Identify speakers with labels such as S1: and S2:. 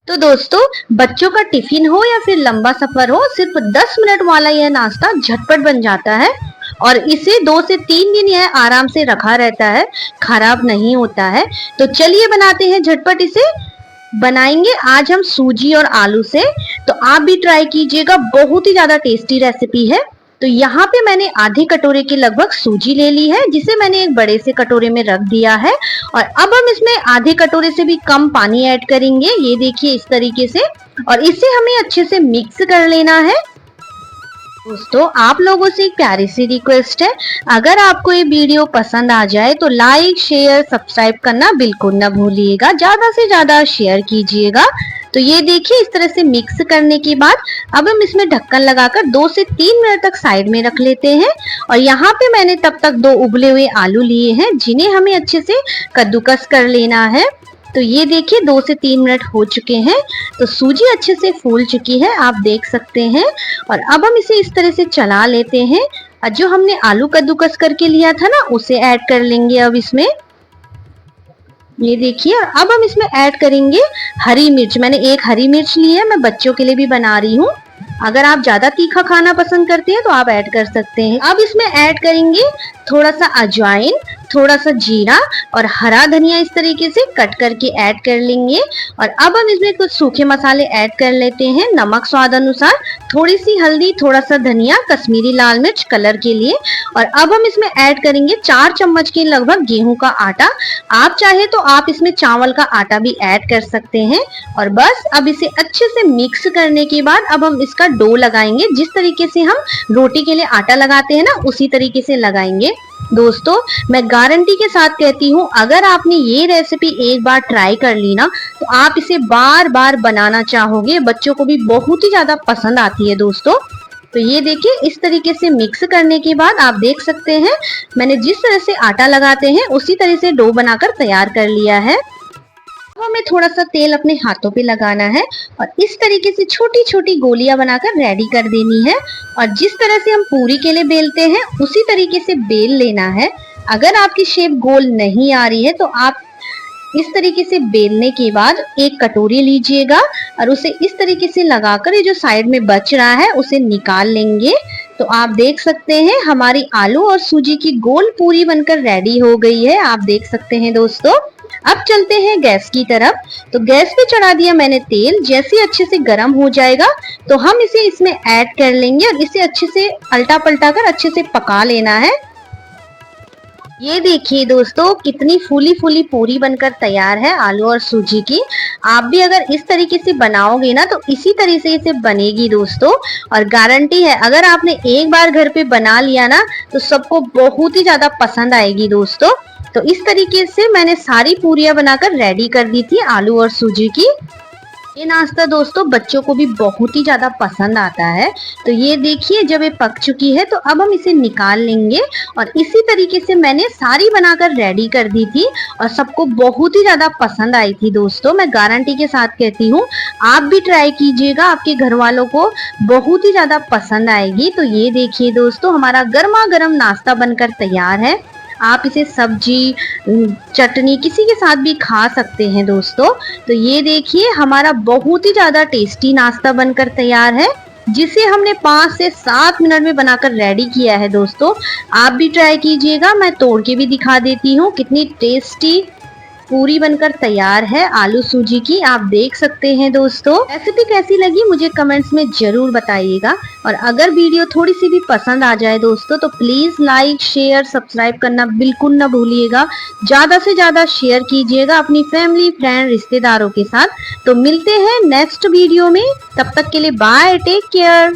S1: तो दोस्तों, बच्चों का टिफिन हो या फिर लंबा सफर हो, सिर्फ 10 मिनट वाला यह नाश्ता झटपट बन जाता है और इसे 2 से 3 दिन यह आराम से रखा रहता है, खराब नहीं होता है। तो चलिए बनाते हैं झटपट इसे। बनाएंगे आज हम सूजी और आलू से। तो आप भी ट्राई कीजिएगा, बहुत ही ज्यादा टेस्टी रेसिपी है। तो यहाँ पे मैंने आधे कटोरे के लगभग सूजी ले ली है, जिसे मैंने एक बड़े से कटोरे में रख दिया है। और अब हम इसमें आधे कटोरे से भी कम पानी ऐड करेंगे, ये देखिए इस तरीके से। और इसे हमें अच्छे से मिक्स कर लेना है। दोस्तों, आप लोगों से एक प्यारी सी रिक्वेस्ट है, अगर आपको ये वीडियो पसंद आ जाए तो लाइक शेयर सब्सक्राइब करना बिल्कुल ना भूलिएगा, ज्यादा से ज्यादा शेयर कीजिएगा। तो ये देखिए इस तरह से मिक्स करने के बाद अब हम इसमें ढक्कन लगाकर 2 से 3 मिनट तक साइड में रख लेते हैं। और यहाँ पे मैंने तब तक 2 उबले हुए आलू लिए हैं, जिन्हें हमें अच्छे से कद्दूकस कर लेना है। तो ये देखिए 2 से 3 मिनट हो चुके हैं। तो सूजी अच्छे से फूल चुकी है, आप देख सकते हैं। और अब हम इसे इस तरह से चला लेते हैं। और जो हमने आलू कद्दूकस करके लिया था ना, उसे ऐड कर लेंगे अब इसमें। ये देखिए, और अब हम इसमें ऐड करेंगे हरी मिर्च। मैंने एक हरी मिर्च ली है, मैं बच्चों के लिए भी बना रही हूँ। अगर आप ज्यादा तीखा खाना पसंद करते हैं तो आप ऐड कर सकते हैं। अब इसमें ऐड करेंगे थोड़ा सा अजवाइन, थोड़ा सा जीरा और हरा धनिया, इस तरीके से कट करके ऐड कर लेंगे। और अब हम इसमें कुछ सूखे मसाले ऐड कर लेते हैं, नमक स्वाद अनुसार, थोड़ी सी हल्दी, थोड़ा सा धनिया, कश्मीरी लाल मिर्च कलर के लिए। और अब हम इसमें ऐड करेंगे 4 चम्मच के लगभग गेहूं का आटा। आप चाहे तो आप इसमें चावल का आटा भी ऐड कर सकते हैं। और बस अब इसे अच्छे से मिक्स करने के बाद अब हम इसका डो लगाएंगे। जिस तरीके से हम रोटी के लिए आटा लगाते हैं ना, उसी तरीके से लगाएंगे। दोस्तों, मैं गारंटी के साथ कहती हूँ, अगर आपने ये रेसिपी एक बार ट्राई कर ली ना, तो आप इसे बार बार बनाना चाहोगे। बच्चों को भी बहुत ही ज्यादा पसंद आती है दोस्तों। तो ये देखिए इस तरीके से मिक्स करने के बाद आप देख सकते हैं, मैंने जिस तरह से आटा लगाते हैं उसी तरह से डो बनाकर तैयार कर लिया है। अब हमें थोड़ा सा तेल अपने हाथों पे लगाना है और इस तरीके से छोटी छोटी गोलियां बनाकर रेडी कर देनी है। और जिस तरह से हम पूरी के लिए बेलते हैं, उसी तरीके से बेल लेना है। अगर आपकी शेप गोल नहीं आ रही है तो आप इस तरीके से बेलने के बाद एक कटोरी लीजिएगा और उसे इस तरीके से लगाकर ये जो साइड में बच रहा है उसे निकाल लेंगे। तो आप देख सकते हैं हमारी आलू और सूजी की गोल पूरी बनकर रेडी हो गई है, आप देख सकते हैं दोस्तों। अब चलते हैं गैस की तरफ। तो गैस पे चढ़ा दिया मैंने तेल। जैसे अच्छे से गर्म हो जाएगा तो हम इसे इसमें ऐड कर लेंगे और इसे अच्छे से अल्टा पलटा कर अच्छे से पका लेना है। ये देखिए दोस्तों, कितनी फूली फूली पूरी बनकर तैयार है आलू और सूजी की। आप भी अगर इस तरीके से बनाओगे ना, तो इसी तरह से इसे बनेगी दोस्तों। और गारंटी है, अगर आपने एक बार घर पे बना लिया ना, तो सबको बहुत ही ज्यादा पसंद आएगी दोस्तों। तो इस तरीके से मैंने सारी पूरियां बनाकर रेडी कर दी थी आलू और सूजी की। ये नाश्ता दोस्तों बच्चों को भी बहुत ही ज्यादा पसंद आता है। तो ये देखिए जब ये पक चुकी है तो अब हम इसे निकाल लेंगे। और इसी तरीके से मैंने सारी बनाकर रेडी कर दी थी और सबको बहुत ही ज्यादा पसंद आई थी दोस्तों। मैं गारंटी के साथ कहती हूँ, आप भी ट्राई कीजिएगा, आपके घर वालों को बहुत ही ज्यादा पसंद आएगी। तो ये देखिए दोस्तों, हमारा गर्मा गर्म नाश्ता बनकर तैयार है। आप इसे सब्जी, चटनी किसी के साथ भी खा सकते हैं दोस्तों। तो ये देखिए हमारा बहुत ही ज्यादा टेस्टी नाश्ता बनकर तैयार है, जिसे हमने 5 से 7 मिनट में बनाकर रेडी किया है दोस्तों। आप भी ट्राई कीजिएगा। मैं तोड़ के भी दिखा देती हूँ कितनी टेस्टी पूरी बनकर तैयार है आलू सूजी की, आप देख सकते हैं दोस्तों। रेसिपी कैसी लगी मुझे कमेंट्स में जरूर बताइएगा। और अगर वीडियो थोड़ी सी भी पसंद आ जाए दोस्तों, तो प्लीज लाइक शेयर सब्सक्राइब करना बिल्कुल ना भूलिएगा। ज्यादा से ज्यादा शेयर कीजिएगा अपनी फैमिली फ्रेंड रिश्तेदारों के साथ। तो मिलते हैं नेक्स्ट वीडियो में, तब तक के लिए बाय, टेक केयर।